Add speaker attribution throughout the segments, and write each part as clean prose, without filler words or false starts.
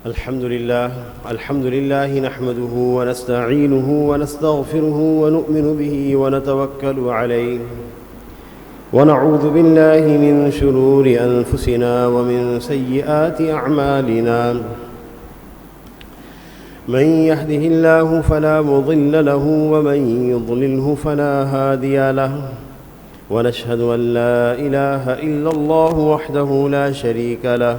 Speaker 1: الحمد لله نحمده ونستعينه ونستغفره ونؤمن به ونتوكل عليه ونعوذ بالله من شرور أنفسنا ومن سيئات أعمالنا من يهده الله فلا مضل له ومن يضلله فلا هادي له ونشهد أن لا إله إلا الله وحده لا شريك له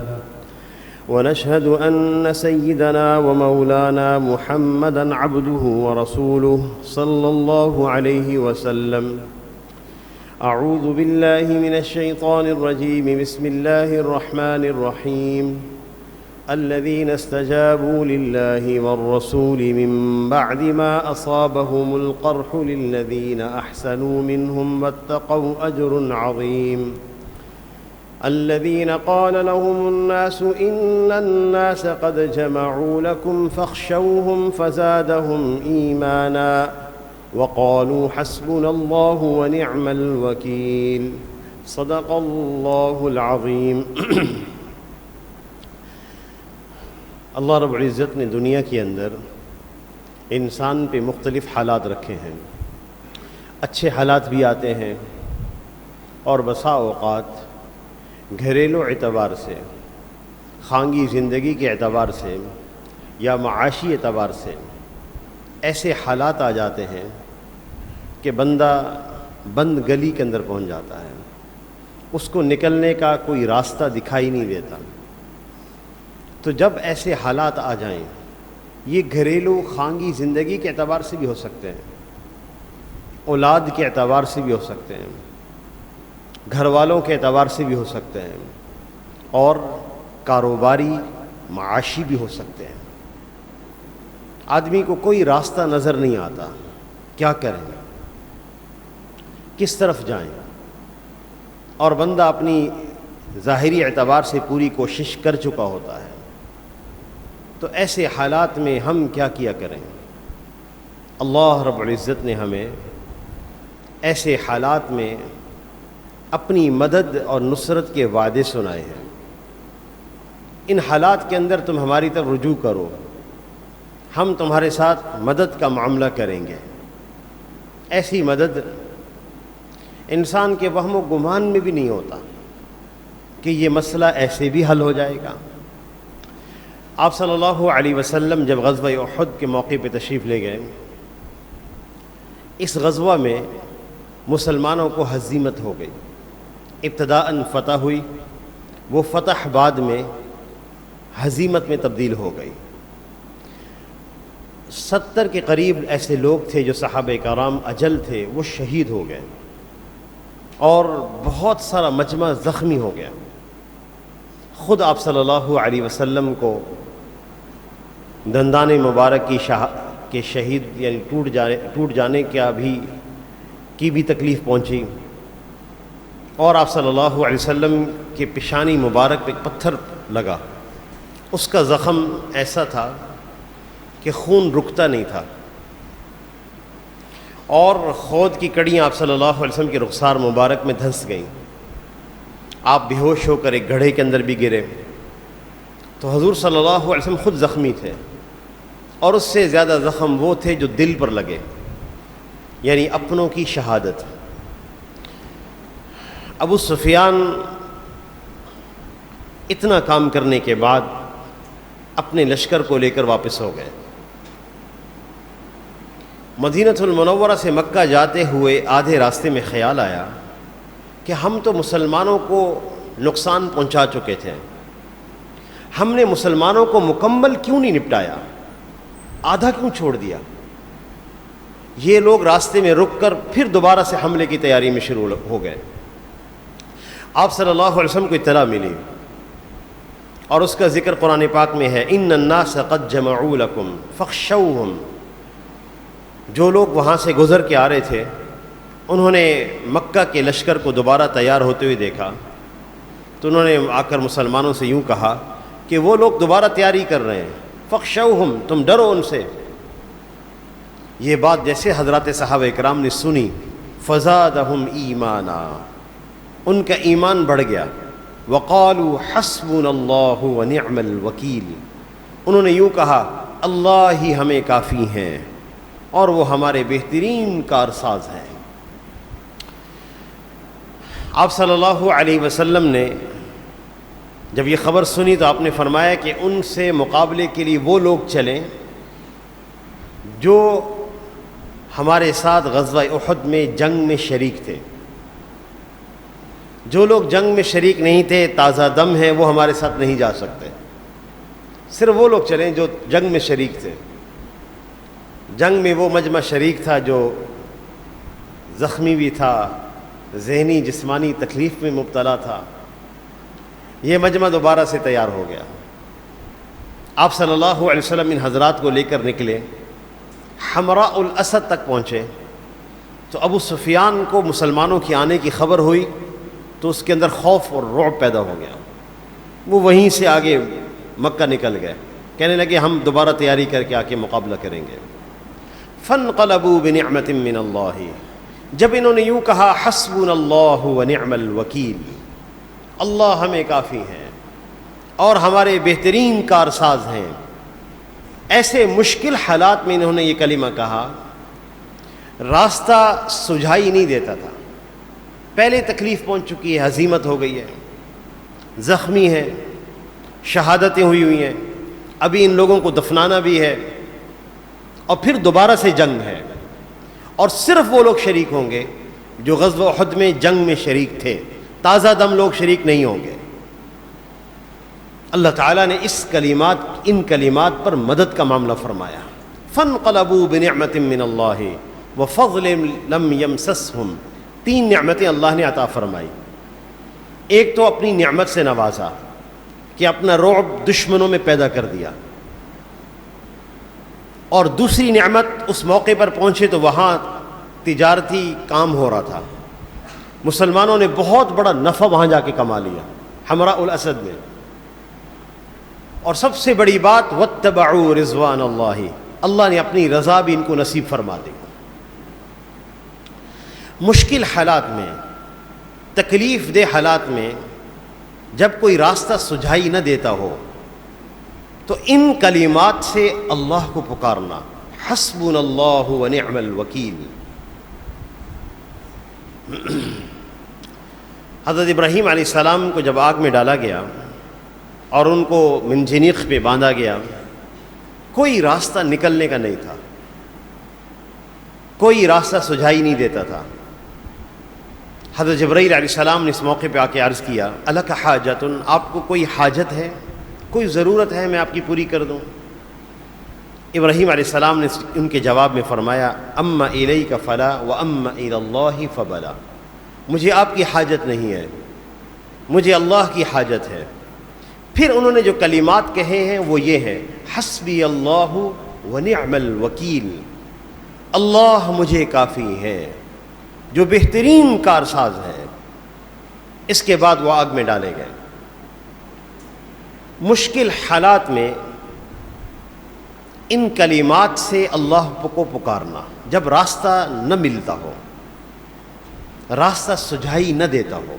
Speaker 1: ونشهد أن سيدنا ومولانا محمدًا عبده ورسوله صلى الله عليه وسلم. أعوذ بالله من الشيطان الرجيم. بسم الله الرحمن الرحيم. الذين استجابوا لله والرسول من بعد ما أصابهم القرح للذين أحسنوا منهم واتقوا أجر عظيم. الذين قال لهم الناس إن الناس قد جمعوا لكم فاخشوهم فزادهم إيمانا وقالوا حسبنا الله ونعم الوكيل. صدق الله العظيم. اللہ رب العزت نے دنیا کے اندر انسان پہ مختلف حالات رکھے ہیں. اچھے حالات بھی آتے ہیں اور بسا اوقات گھریلو اعتبار سے، خانگی زندگی کے اعتبار سے یا معاشی اعتبار سے ایسے حالات آ جاتے ہیں کہ بندہ بند گلی کے اندر پہنچ جاتا ہے، اس کو نکلنے کا کوئی راستہ دکھائی نہیں دیتا. تو جب ایسے حالات آ جائیں، یہ گھریلو خانگی زندگی کے اعتبار سے بھی ہو سکتے ہیں، اولاد کے اعتبار سے بھی ہو سکتے ہیں، گھر والوں کے اعتبار سے بھی ہو سکتے ہیں، اور کاروباری معاشی بھی ہو سکتے ہیں. آدمی کو کوئی راستہ نظر نہیں آتا، کیا کریں، کس طرف جائیں، اور بندہ اپنی ظاہری اعتبار سے پوری کوشش کر چکا ہوتا ہے. تو ایسے حالات میں ہم کیا کیا کریں؟ اللہ رب العزت نے ہمیں ایسے حالات میں اپنی مدد اور نصرت کے وعدے سنائے ہیں. ان حالات کے اندر تم ہماری طرف رجوع کرو، ہم تمہارے ساتھ مدد کا معاملہ کریں گے. ایسی مدد انسان کے وہم و گمان میں بھی نہیں ہوتا کہ یہ مسئلہ ایسے بھی حل ہو جائے گا. آپ صلی اللہ علیہ وسلم جب غزوہ احد کے موقع پہ تشریف لے گئے، اس غزوہ میں مسلمانوں کو ہزیمت ہو گئی. ابتداءً فتح ہوئی، وہ فتح بعد میں ہزیمت میں تبدیل ہو گئی. 70 کے قریب ایسے لوگ تھے جو صحابہ کرام اجل تھے، وہ شہید ہو گئے، اور بہت سارا مجمع زخمی ہو گیا. خود آپ صلی اللہ علیہ وسلم کو دندان مبارک کی شہید یعنی ٹوٹ جانے کی بھی تکلیف پہنچی، اور آپ صلی اللہ علیہ وسلم کے پیشانی مبارک پہ ایک پتھر لگا. اس کا زخم ایسا تھا کہ خون رکتا نہیں تھا، اور خود کی کڑیاں آپ صلی اللہ علیہ وسلم کے رخسار مبارک میں دھنس گئیں. آپ بے ہوش ہو کر ایک گڑھے کے اندر بھی گرے. تو حضور صلی اللہ علیہ وسلم خود زخمی تھے، اور اس سے زیادہ زخم وہ تھے جو دل پر لگے، یعنی اپنوں کی شہادت. ابو سفیان اتنا کام کرنے کے بعد اپنے لشکر کو لے کر واپس ہو گئے. مدینہ المنورہ سے مکہ جاتے ہوئے آدھے راستے میں خیال آیا کہ ہم تو مسلمانوں کو نقصان پہنچا چکے تھے، ہم نے مسلمانوں کو مکمل کیوں نہیں نپٹایا، آدھا کیوں چھوڑ دیا؟ یہ لوگ راستے میں رک کر پھر دوبارہ سے حملے کی تیاری میں شروع ہو گئے. آپ صلی اللہ علیہ وسلم کو اطلاع ملی، اور اس کا ذکر قرآن پاک میں ہے، ان الناس قد جمعوا لکم فاخشوہم. جو لوگ وہاں سے گزر کے آ رہے تھے، انہوں نے مکہ کے لشکر کو دوبارہ تیار ہوتے ہوئے دیکھا، تو انہوں نے آ کر مسلمانوں سے یوں کہا کہ وہ لوگ دوبارہ تیاری کر رہے ہیں، فاخشوہم، تم ڈرو ان سے. یہ بات جیسے حضرات صحابہ اکرام نے سنی، فزادہم ایمانا، ان کا ایمان بڑھ گیا. وقالوا حسبنا اللہ ونعم الوکیل، انہوں نے یوں کہا اللہ ہی ہمیں کافی ہیں اور وہ ہمارے بہترین کارساز ہیں۔ آپ صلی اللہ علیہ وسلم نے جب یہ خبر سنی تو آپ نے فرمایا کہ ان سے مقابلے کے لیے وہ لوگ چلیں جو ہمارے ساتھ غزوہ احد میں جنگ میں شریک تھے۔ جو لوگ جنگ میں شریک نہیں تھے، تازہ دم ہیں، وہ ہمارے ساتھ نہیں جا سکتے، صرف وہ لوگ چلیں جو جنگ میں شریک تھے۔ جنگ میں وہ مجمع شریک تھا جو زخمی بھی تھا، ذہنی جسمانی تکلیف میں مبتلا تھا۔ یہ مجمع دوبارہ سے تیار ہو گیا۔ آپ صلی اللہ علیہ وسلم ان حضرات کو لے کر نکلے، حمراء الاسد تک پہنچے تو ابو سفیان کو مسلمانوں کی آنے کی خبر ہوئی تو اس کے اندر خوف اور رعب پیدا ہو گیا۔ وہ وہیں سے آگے مکہ نکل گئے، کہنے لگے ہم دوبارہ تیاری کر کے آ کے مقابلہ کریں گے۔ فانقلبوا بنعمت من اللہ، جب انہوں نے یوں کہا حسبنا اللہ ونعم الوکیل، اللہ ہمیں کافی ہیں اور ہمارے بہترین کارساز ہیں، ایسے مشکل حالات میں انہوں نے یہ کلمہ کہا، راستہ سجھائی نہیں دیتا تھا۔ پہلے تکلیف پہنچ چکی ہے، ہزیمت ہو گئی ہے، زخمی ہے، شہادتیں ہوئی ہیں، ابھی ان لوگوں کو دفنانا بھی ہے، اور پھر دوبارہ سے جنگ ہے، اور صرف وہ لوگ شریک ہوں گے جو غزوہ احد میں جنگ میں شریک تھے، تازہ دم لوگ شریک نہیں ہوں گے۔ اللہ تعالیٰ نے ان کلمات پر مدد کا معاملہ فرمایا۔ فانقلبوا بنعمت من اللہ وفضل لم یمسسہم، 3 نعمتیں اللہ نے عطا فرمائی۔ ایک تو اپنی نعمت سے نوازا کہ اپنا رعب دشمنوں میں پیدا کر دیا، اور دوسری نعمت اس موقع پر پہنچے تو وہاں تجارتی کام ہو رہا تھا، مسلمانوں نے بہت بڑا نفع وہاں جا کے کما لیا حمراء الاسد میں، اور سب سے بڑی بات واتبعوا رضوان اللہ، اللہ نے اپنی رضا بھی ان کو نصیب فرما دی۔ مشکل حالات میں، تکلیف دہ حالات میں جب کوئی راستہ سجھائی نہ دیتا ہو تو ان کلمات سے اللہ کو پکارنا، حسبنا اللہ ونعم الوکیل۔ حضرت ابراہیم علیہ السلام کو جب آگ میں ڈالا گیا اور ان کو منجنیق پہ باندھا گیا، کوئی راستہ نکلنے کا نہیں تھا، کوئی راستہ سجھائی نہیں دیتا تھا۔ حضرت جبرائیل علیہ السلام نے اس موقع پہ آ کے عرض کیا الک حاجۃ، آپ کو کوئی حاجت ہے، کوئی ضرورت ہے، میں آپ کی پوری کر دوں؟ ابراہیم علیہ السلام نے ان کے جواب میں فرمایا اما الیک فلا واما الی اللہ فبلا، مجھے آپ کی حاجت نہیں ہے، مجھے اللہ کی حاجت ہے۔ پھر انہوں نے جو کلمات کہے ہیں وہ یہ ہے حسبی اللہ ونعم الوکیل، اللہ مجھے کافی ہے جو بہترین کارساز ہے۔ اس کے بعد وہ آگ میں ڈالے گئے۔ مشکل حالات میں ان کلمات سے اللہ کو پکارنا، جب راستہ نہ ملتا ہو، راستہ سجھائی نہ دیتا ہو،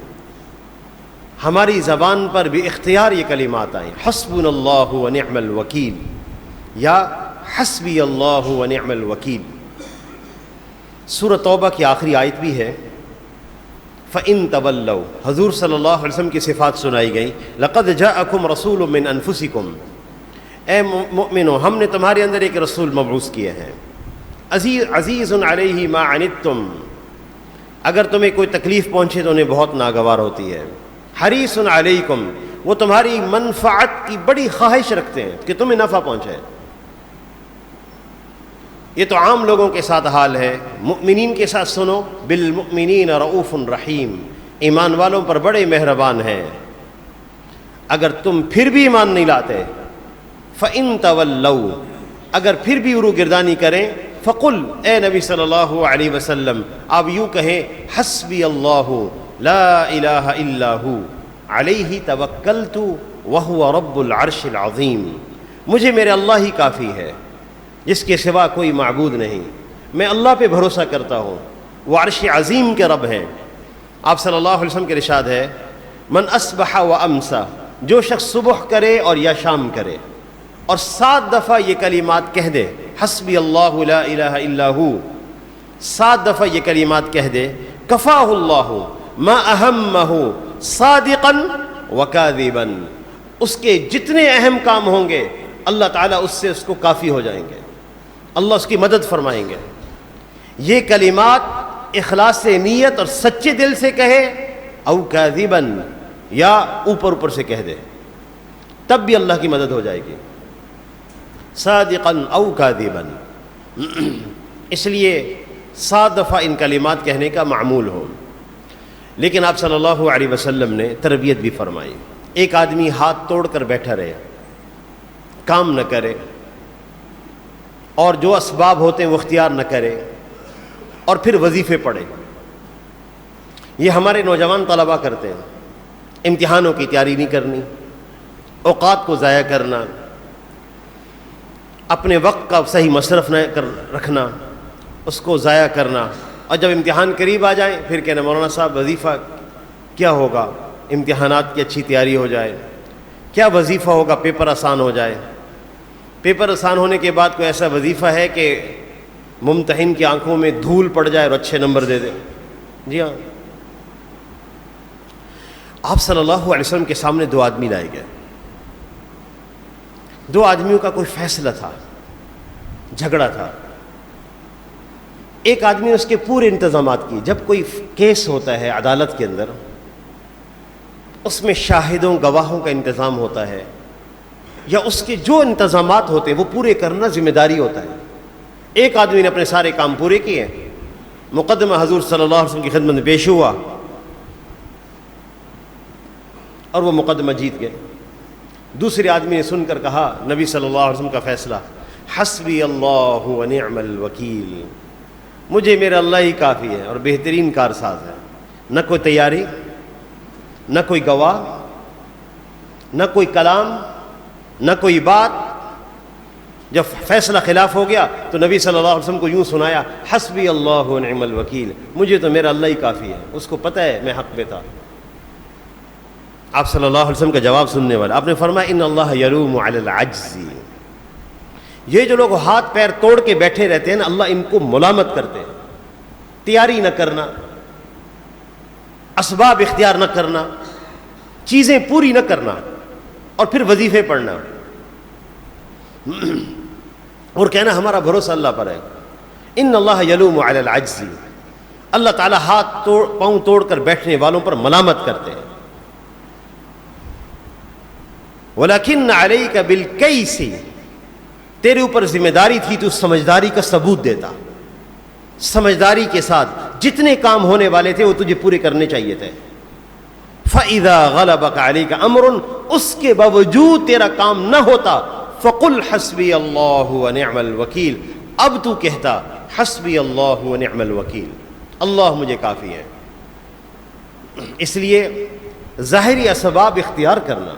Speaker 1: ہماری زبان پر بھی اختیار یہ کلمات آئیں، حسبنا اللہ ونعم الوکیل یا حسبی اللہ ونعم الوکیل۔ سورۃ توبہ کی آخری آیت بھی ہے فَإِن تَوَلَّوْا، حضور صلی اللہ علیہ وسلم کی صفات سنائی گئیں، لَقَدْ جَاءَكُمْ رَسُولٌ مِّنْ أَنفُسِكُمْ، اے مؤمنو ہم نے تمہارے اندر ایک رسول مبعوث کیے ہیں، عزیز علیہ ما عنتم، اگر تمہیں کوئی تکلیف پہنچے تو انہیں بہت ناگوار ہوتی ہے، حریص علیکم، وہ تمہاری منفعت کی بڑی خواہش رکھتے ہیں کہ تمہیں نفع پہنچے۔ یہ تو عام لوگوں کے ساتھ حال ہے، مؤمنین کے ساتھ سنو بالمؤمنین رؤوف رحیم، ایمان والوں پر بڑے مہربان ہیں۔ اگر تم پھر بھی ایمان نہیں لاتے، فَإِن تَوَلَّوْا، اگر پھر بھی عرو گردانی کریں، فَقُلْ، اے نبی صلی اللہ علیہ وسلم آپ یوں کہیں حسبی اللہ لا الہ الا ہو علیہ توکلت وہو رب العرش العظیم، مجھے میرے اللہ ہی کافی ہے، جس کے سوا کوئی معبود نہیں، میں اللہ پہ بھروسہ کرتا ہوں، وہ عرش عظیم کے رب ہیں۔ آپ صلی اللہ علیہ وسلم کے ارشاد ہے من اصبح و امسا، جو شخص صبح کرے اور یا شام کرے، اور 7 دفعہ یہ کلمات کہہ دے، حسبی اللہ لا الہ الا ہو، 7 دفعہ یہ کلمات کہہ دے، کفاہ اللہ ما اہمہ صادقا وکاذبا، اس کے جتنے اہم کام ہوں گے اللہ تعالیٰ اس سے اس کو کافی ہو جائیں گے، اللہ اس کی مدد فرمائیں گے۔ یہ کلمات اخلاص سے نیت اور سچے دل سے کہے، او کاذبا، یا اوپر اوپر سے کہہ دے، تب بھی اللہ کی مدد ہو جائے گی، صادقا او کاذبا۔ اس لیے 7 دفعہ ان کلمات کہنے کا معمول ہو۔ لیکن آپ صلی اللہ علیہ وسلم نے تربیت بھی فرمائی، ایک آدمی ہاتھ توڑ کر بیٹھا رہے، کام نہ کرے، اور جو اسباب ہوتے ہیں وہ اختیار نہ کرے، اور پھر وظیفے پڑھے۔ یہ ہمارے نوجوان طلباء کرتے ہیں، امتحانوں کی تیاری نہیں کرنی، اوقات کو ضائع کرنا، اپنے وقت کا صحیح مصرف نہ رکھنا، اس کو ضائع کرنا، اور جب امتحان قریب آ جائیں پھر کہنا مولانا صاحب وظیفہ کیا ہوگا، امتحانات کی اچھی تیاری ہو جائے، کیا وظیفہ ہوگا پیپر آسان ہو جائے۔ پیپر آسان ہونے کے بعد کوئی ایسا وظیفہ ہے کہ ممتحن کی آنکھوں میں دھول پڑ جائے اور اچھے نمبر دے دے؟ جی ہاں۔ آپ صلی اللہ علیہ وسلم کے سامنے 2 آدمی لائے گئے، 2 آدمیوں کا کوئی فیصلہ تھا، جھگڑا تھا۔ ایک آدمی نے اس کے پورے انتظامات کیے۔ جب کوئی کیس ہوتا ہے عدالت کے اندر، اس میں شاہدوں گواہوں کا انتظام ہوتا ہے، یا اس کے جو انتظامات ہوتے ہیں وہ پورے کرنا ذمہ داری ہوتا ہے۔ ایک آدمی نے اپنے سارے کام پورے کیے، مقدمہ حضور صلی اللہ علیہ وسلم کی خدمت میں پیش ہوا اور وہ مقدمہ جیت گئے۔ دوسرے آدمی نے سن کر کہا نبی صلی اللہ علیہ وسلم کا فیصلہ، حسبی اللہ ونعم الوکیل، مجھے میرا اللہ ہی کافی ہے اور بہترین کارساز ہے۔ نہ کوئی تیاری، نہ کوئی گواہ، نہ کوئی کلام، نہ کوئی بات۔ جب فیصلہ خلاف ہو گیا تو نبی صلی اللہ علیہ وسلم کو یوں سنایا، حسبی اللہ ونعم الوکیل، مجھے تو میرا اللہ ہی کافی ہے۔ اس کو پتہ ہے میں حق پہ تھا۔ آپ صلی اللہ علیہ وسلم کا جواب سننے والا، آپ نے فرمایا ان اللہ یلوم علی العجز، یہ جو لوگ ہاتھ پیر توڑ کے بیٹھے رہتے ہیں نا، اللہ ان کو ملامت کرتے ہیں۔ تیاری نہ کرنا، اسباب اختیار نہ کرنا، چیزیں پوری نہ کرنا، اور پھر وظیفے پڑھنا اور کہنا ہمارا بھروسہ اللہ پر ہے۔ ان اللہ یلوم علی العجز، اللہ تعالیٰ ہاتھ پاؤں توڑ کر بیٹھنے والوں پر ملامت کرتے ہیں۔ وَلَكِنَّ عَلَيْكَ بِالْكَيْسِ، تیرے اوپر ذمہ داری تھی تو سمجھداری کا ثبوت دیتا، سمجھداری کے ساتھ جتنے کام ہونے والے تھے وہ تجھے پورے کرنے چاہیے تھے۔ فَإِذَا غَلَبَكَ عَلَيْكَ أَمْرٌ، اس کے باوجود تیرا کام نہ ہوتا، فَقُلْ حَسْبِيَ اللَّهُ وَنِعْمَ الْوَكِيلُ، اب تو کہتا حسبی اللہ ونعم الوکیل، اللہ مجھے کافی ہے۔ اس لیے ظاہری اسباب اختیار کرنا،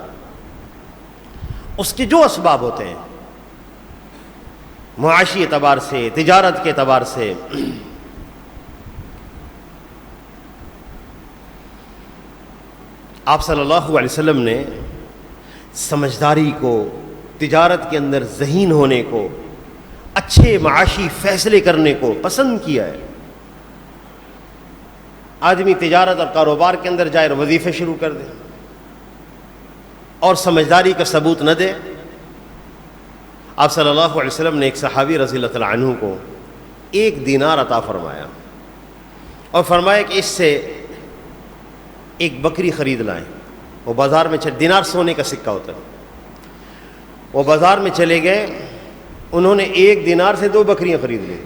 Speaker 1: اس کے جو اسباب ہوتے ہیں معاشی اعتبار سے، تجارت کے اعتبار سے، آپ صلی اللہ علیہ وسلم نے سمجھداری کو، تجارت کے اندر ذہین ہونے کو، اچھے معاشی فیصلے کرنے کو پسند کیا ہے۔ آدمی تجارت اور کاروبار کے اندر جائے اور وظیفے شروع کر دے اور سمجھداری کا ثبوت نہ دے۔ آپ صلی اللہ علیہ وسلم نے ایک صحابی رضی اللہ تعالیٰ عنہ کو 1 دینار عطا فرمایا اور فرمایا کہ اس سے ایک بکری خرید لائیں۔ وہ بازار میں دینار سونے کا سکہ ہوتا ہے، وہ بازار میں چلے گئے، انہوں نے 1 دینار سے 2 بکریاں خرید لی،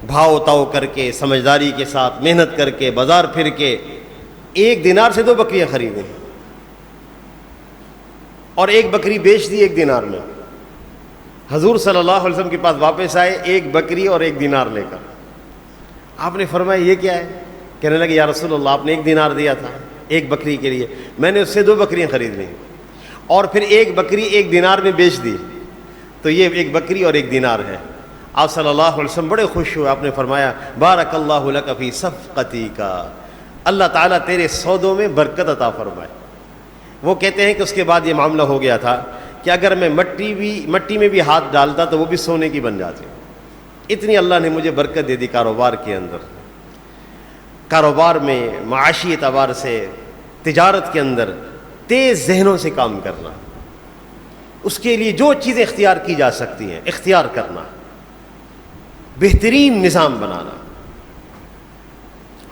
Speaker 1: بھاؤ تاؤ کر کے، سمجھداری کے ساتھ، محنت کر کے، بازار پھر کے 1 دینار سے 2 بکریاں خریدیں، اور 1 بکری بیچ دی 1 دینار میں۔ حضور صلی اللہ علیہ وسلم کے پاس واپس آئے 1 بکری اور 1 دینار لے کر۔ آپ نے فرمایا یہ کیا ہے؟ کہنے لگے یا رسول اللہ، آپ نے 1 دینار دیا تھا 1 بکری کے لیے، میں نے اس سے 2 بکریاں خرید لیں اور پھر 1 بکری 1 دینار میں بیچ دی، تو یہ 1 بکری اور 1 دینار ہے۔ آپ صلی اللہ علیہ وسلم بڑے خوش ہوئے، آپ نے فرمایا بارک اللہ لک فی صفقتی کا، اللہ تعالیٰ تیرے سودوں میں برکت عطا فرمائے۔ وہ کہتے ہیں کہ اس کے بعد یہ معاملہ ہو گیا تھا کہ اگر میں مٹی میں بھی ہاتھ ڈالتا تو وہ بھی سونے کی بن جاتی. اتنی اللہ نے مجھے برکت دے دی کاروبار کے اندر. کاروبار میں معاشی اعتبار سے تجارت کے اندر تیز ذہنوں سے کام کرنا, اس کے لیے جو چیزیں اختیار کی جا سکتی ہیں اختیار کرنا, بہترین نظام بنانا.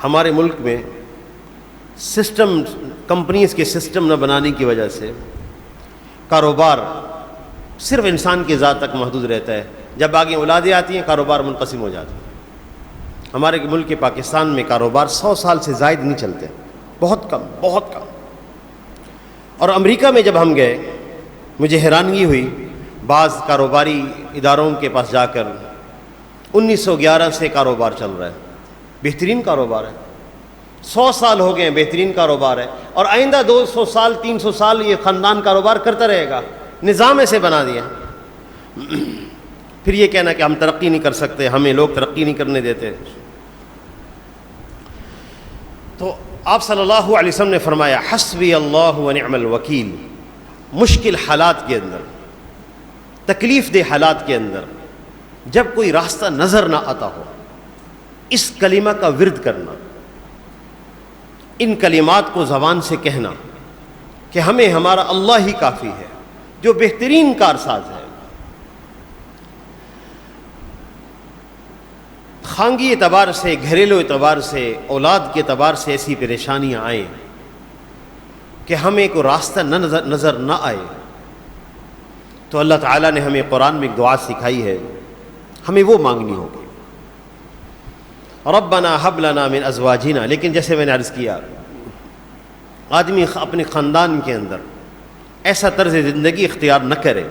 Speaker 1: ہمارے ملک میں سسٹم, کمپنیز کے سسٹم نہ بنانے کی وجہ سے کاروبار صرف انسان کی ذات تک محدود رہتا ہے. جب آگے اولادیں آتی ہیں کاروبار منقسم ہو جاتا ہے. ہمارے ملک پاکستان میں کاروبار 100 سال سے زائد نہیں چلتے, بہت کم, بہت کم. اور امریکہ میں جب ہم گئے مجھے حیرانگی ہوئی, بعض کاروباری اداروں کے پاس جا کر 1911 سے کاروبار چل رہا ہے, بہترین کاروبار ہے, 100 سال ہو گئے ہیں, بہترین کاروبار ہے, اور آئندہ 200 سال 300 سال یہ خاندان کاروبار کرتا رہے گا. نظام ایسے بنا دیا. پھر یہ کہنا کہ ہم ترقی نہیں کر سکتے, ہمیں لوگ ترقی نہیں کرنے دیتے. تو آپ صلی اللہ علیہ وسلم نے فرمایا حسبی اللہ ونعم الوکیل. مشکل حالات کے اندر, تکلیف دہ حالات کے اندر جب کوئی راستہ نظر نہ آتا ہو, اس کلمہ کا ورد کرنا, ان کلمات کو زبان سے کہنا کہ ہمیں ہمارا اللہ ہی کافی ہے جو بہترین کارساز ہے. خانگی اعتبار سے, گھریلو اعتبار سے, اولاد کے اعتبار سے ایسی پریشانیاں آئیں کہ ہمیں کوئی راستہ نظر نہ آئے, تو اللہ تعالیٰ نے ہمیں قرآن میں ایک دعا سکھائی ہے, ہمیں وہ مانگنی ہوگی. ربنا ہب لنا من ازواجنا. لیکن جیسے میں نے عرض کیا, آدمی اپنے خاندان کے اندر ایسا طرز زندگی اختیار نہ کرے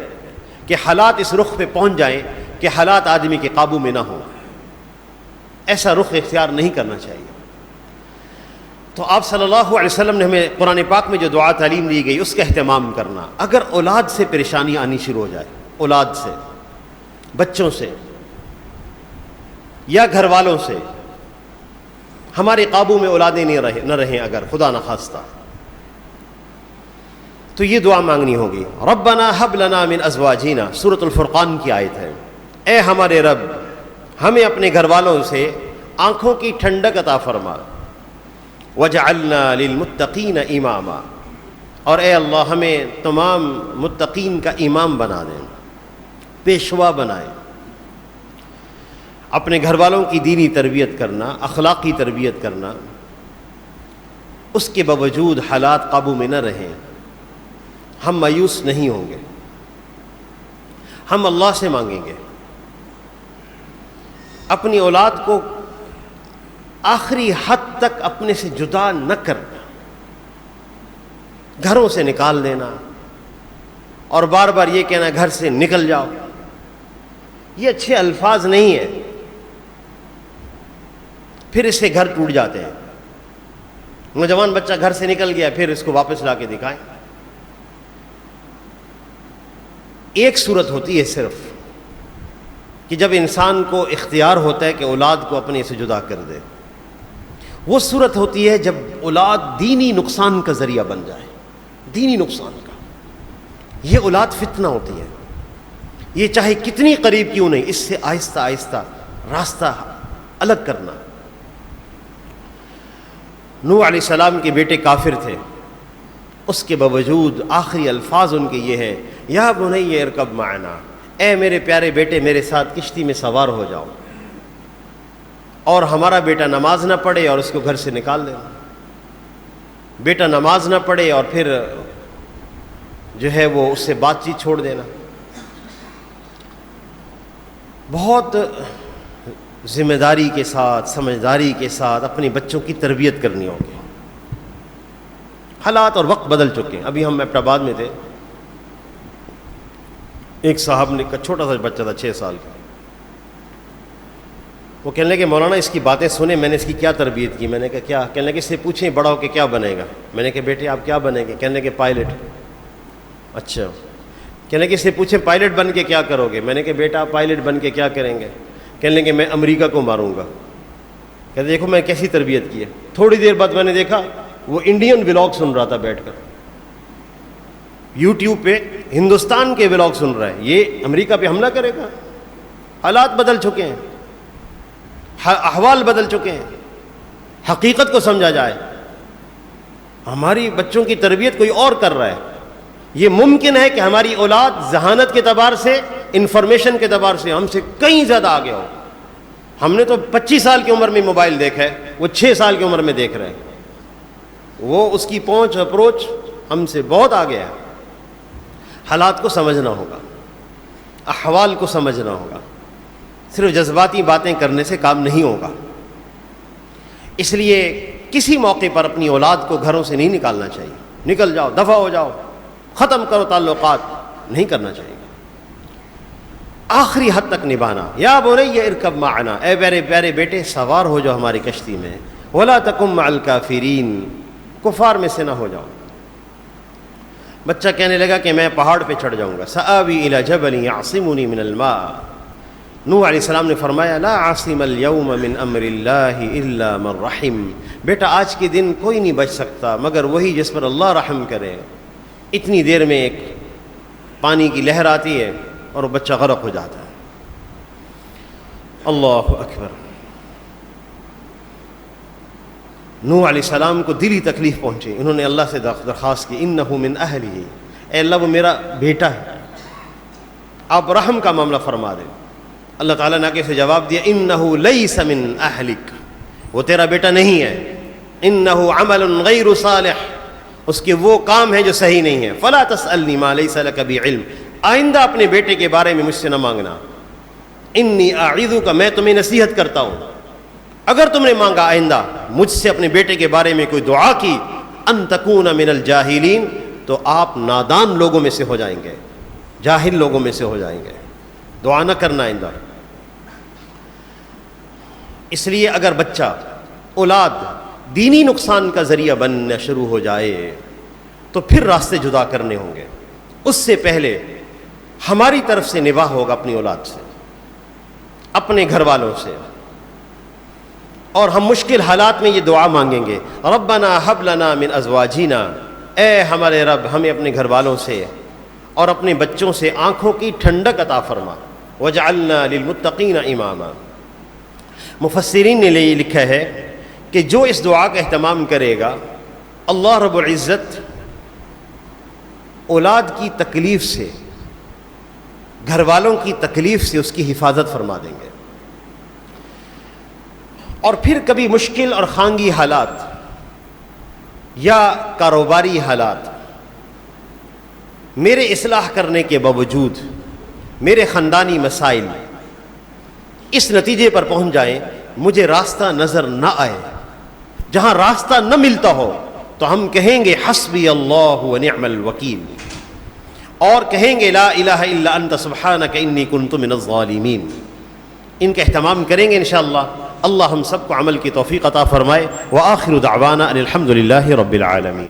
Speaker 1: کہ حالات اس رخ پہ پہنچ جائیں کہ حالات آدمی کے قابو میں نہ ہوں. ایسا رخ اختیار نہیں کرنا چاہیے. تو آپ صلی اللہ علیہ وسلم نے ہمیں قرآن پاک میں جو دعا تعلیم دی گئی اس کا اہتمام کرنا. اگر اولاد سے پریشانی آنی شروع ہو جائے, اولاد سے, بچوں سے یا گھر والوں سے, ہمارے قابو میں اولادیں نہ رہیں اگر خدا نخواستہ, تو یہ دعا مانگنی ہوگی. ربنا ہب لنا من ازواجنا, سورۃ الفرقان کی آیت ہے. اے ہمارے رب, ہمیں اپنے گھر والوں سے آنکھوں کی ٹھنڈک عطا فرما. وجعلنا للمتقین اماما, اور اے اللہ ہمیں تمام متقین کا امام بنا دیں, پیشوا بنائیں. اپنے گھر والوں کی دینی تربیت کرنا, اخلاقی تربیت کرنا, اس کے باوجود حالات قابو میں نہ رہیں, ہم مایوس نہیں ہوں گے, ہم اللہ سے مانگیں گے. اپنی اولاد کو آخری حد تک اپنے سے جدا نہ کرنا, گھروں سے نکال دینا اور بار بار یہ کہنا گھر سے نکل جاؤ, یہ اچھے الفاظ نہیں ہیں. پھر اس سے گھر ٹوٹ جاتے ہیں. نوجوان بچہ گھر سے نکل گیا, پھر اس کو واپس لا کے دکھائیں. ایک صورت ہوتی ہے صرف کہ جب انسان کو اختیار ہوتا ہے کہ اولاد کو اپنے سے جدا کر دے. وہ صورت ہوتی ہے جب اولاد دینی نقصان کا ذریعہ بن جائے, دینی نقصان کا. یہ اولاد فتنہ ہوتی ہے, یہ چاہے کتنی قریب کیوں نہیں, اس سے آہستہ آہستہ راستہ الگ کرنا. نوح علیہ السلام کے بیٹے کافر تھے, اس کے باوجود آخری الفاظ ان کے یہ ہیں یا بنی ارکب معنا, اے میرے پیارے بیٹے میرے ساتھ کشتی میں سوار ہو جاؤ. اور ہمارا بیٹا نماز نہ پڑھے اور اس کو گھر سے نکال دینا. بیٹا نماز نہ پڑھے اور پھر جو ہے وہ اس سے بات چیت چھوڑ دینا. بہت ذمہ داری کے ساتھ, سمجھداری کے ساتھ اپنے بچوں کی تربیت کرنی ہوگی. حالات اور وقت بدل چکے ہیں. ابھی ہم ایبٹ آباد میں تھے, ایک صاحب نے, کا چھوٹا سا بچہ تھا 6 سال کا, وہ کہنے لگے مولانا اس کی باتیں سنیں, میں نے اس کی کیا تربیت کی. میں نے کہا کیا؟ کہنے لگے اس سے پوچھیں بڑا ہو کے کیا بنے گا. میں نے کہا بیٹے آپ کیا بنیں گے؟ کہنے لگے پائلٹ. اچھا. کہنے لگے اس سے پوچھیں پائلٹ بن کے کیا کرو گے؟ میں نے کہا بیٹا آپ پائلٹ بن کے کیا کریں گے؟ کہنے لگے میں امریکہ کو ماروں گا. کہتے دیکھو میں کیسی تربیت کی ہے. تھوڑی دیر بعد میں نے دیکھا وہ انڈین ولاگ سن رہا تھا بیٹھ کر, یوٹیوب پہ ہندوستان کے ولاگ سن رہا ہے، یہ امریکہ پہ حملہ کرے گا؟ حالات بدل چکے ہیں، احوال بدل چکے ہیں، حقیقت کو سمجھا جائے۔ ہماری بچوں کی تربیت کوئی اور کر رہا ہے۔ یہ ممکن ہے کہ ہماری اولاد ذہانت کے اعتبار سے، انفارمیشن کے اعتبار سے ہم سے کہیں زیادہ آگے ہو۔ ہم نے تو 25 سال کی عمر میں موبائل دیکھا ہے، وہ 6 سال کی عمر میں دیکھ رہے ہیں، وہ اس کی پہنچ اپروچ ہم سے بہت آگے ہے۔ حالات کو سمجھنا ہوگا، احوال کو سمجھنا ہوگا، صرف جذباتی باتیں کرنے سے کام نہیں ہوگا۔ اس لیے کسی موقع پر اپنی اولاد کو گھروں سے نہیں نکالنا چاہیے، نکل جاؤ، دفع ہو جاؤ، ختم کرو تعلقات، نہیں کرنا چاہیے۔ آخری حد تک نبھانا۔ یا بنی ارکب معنا، اے میرے پیارے بیٹے سوار ہو جاؤ ہماری کشتی میں، ولا تکن مع الکافرین، کفار میں سے نہ ہو جاؤ۔ بچہ کہنے لگا کہ میں پہاڑ پہ چڑھ جاؤں گا، سآوی الی جبل یعصمنی من الماء۔ نوح علیہ السلام نے فرمایا لا عاصم اليوم من امر اللہ الا من رحم، بیٹا آج کے دن کوئی نہیں بچ سکتا مگر وہی جس پر اللہ رحم کرے۔ اتنی دیر میں ایک پانی کی لہر آتی ہے اور وہ بچہ غرق ہو جاتا ہے۔ اللہ اکبر۔ نوح علیہ السلام کو دلی تکلیف پہنچی، انہوں نے اللہ سے درخواست کی انہ من اہلہ، اے اللہ وہ میرا بیٹا ہے، آپ رحم کا معاملہ فرما دیں۔ اللہ تعالیٰ نے آگے سے جواب دیا انہ لیس من اہلک، وہ تیرا بیٹا نہیں ہے، انہ عمل غیر صالح، اس کے وہ کام ہیں جو صحیح نہیں ہیں، فلا تسألنی ما لیس لک بعلم، آئندہ اپنے بیٹے کے بارے میں مجھ سے نہ مانگنا، انی اعظک، میں تمہیں نصیحت کرتا ہوں، اگر تم نے مانگا آئندہ مجھ سے اپنے بیٹے کے بارے میں کوئی دعا کی، ان تکون من الجاہلین، تو آپ نادان لوگوں میں سے ہو جائیں گے، جاہل لوگوں میں سے ہو جائیں گے، دعا نہ کرنا آئندہ۔ اس لیے اگر بچہ، اولاد دینی نقصان کا ذریعہ بننا شروع ہو جائے تو پھر راستے جدا کرنے ہوں گے۔ اس سے پہلے ہماری طرف سے نباہ ہوگا اپنی اولاد سے، اپنے گھر والوں سے، اور ہم مشکل حالات میں یہ دعا مانگیں گے ربنا ہب لنا من ازواجنا، اے ہمارے رب ہمیں اپنے گھر والوں سے اور اپنے بچوں سے آنکھوں کی ٹھنڈک عطا فرما، وجعلنا للمتقین اماما۔ مفسرین نے یہ لکھا ہے کہ جو اس دعا کا اہتمام کرے گا اللہ رب العزت اولاد کی تکلیف سے، گھر والوں کی تکلیف سے اس کی حفاظت فرما دیں گے۔ اور پھر کبھی مشکل اور خانگی حالات یا کاروباری حالات میرے اصلاح کرنے کے باوجود میرے خاندانی مسائل اس نتیجے پر پہنچ جائیں مجھے راستہ نظر نہ آئے، جہاں راستہ نہ ملتا ہو تو ہم کہیں گے حسبی اللہ ونعم الوکیل، اور کہیں گے لا الہ الا انت سبحانک انی کنت من الظالمین۔ ان کا اہتمام کریں گے انشاءاللہ۔ اللہ ہم سب کو عمل کی توفیق عطا فرمائے۔ وآخر دعوانا ان الحمد للہ رب العالمین۔